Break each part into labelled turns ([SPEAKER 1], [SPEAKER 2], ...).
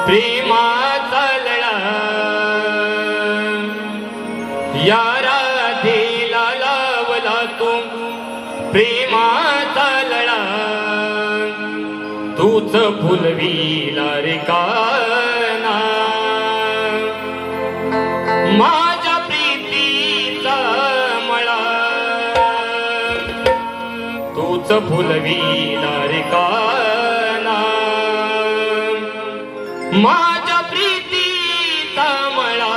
[SPEAKER 1] प्रेमाचा लळा या राधेला लावला तू प्रेमाचा लळा तूच फुलविला रे काना माझ्या प्रीतीचा मळा तूच फुलविला रे काना माझ्या प्रीतीचा मळा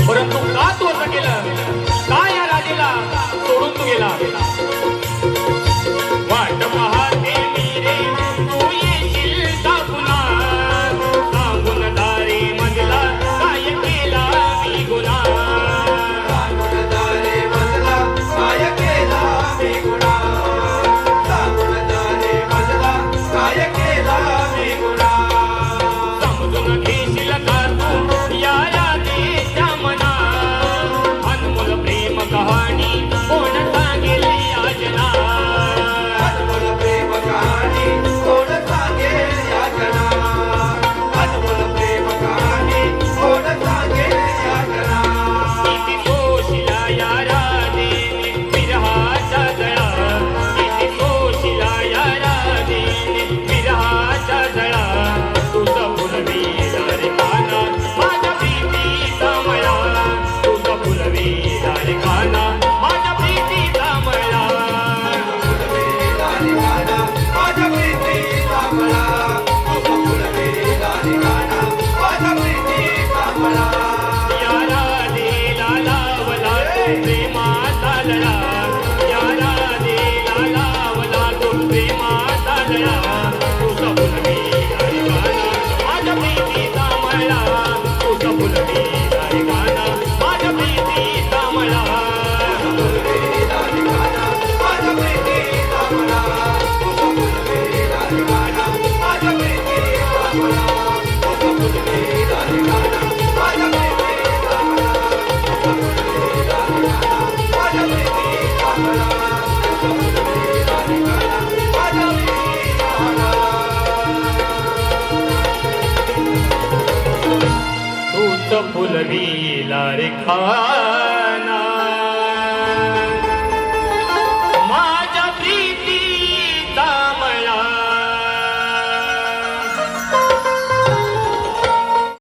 [SPEAKER 1] परंतु का तू असं केलं का या राजेला सोडून तू गेला वाट पाहते मी रे तू येशील का पुन्हा सांगून दारे मजला काय केला मी गुन्हा सांगून दारे मजला काय केला मी गुन्हा सांगून दारे मजला काय केला मी गुन्हा समजून घेशील का तू या कहाणी कोण सांगेल या फुलविला रे गाणा माझ्या प्रीतीचा मला तूच फुलविला रे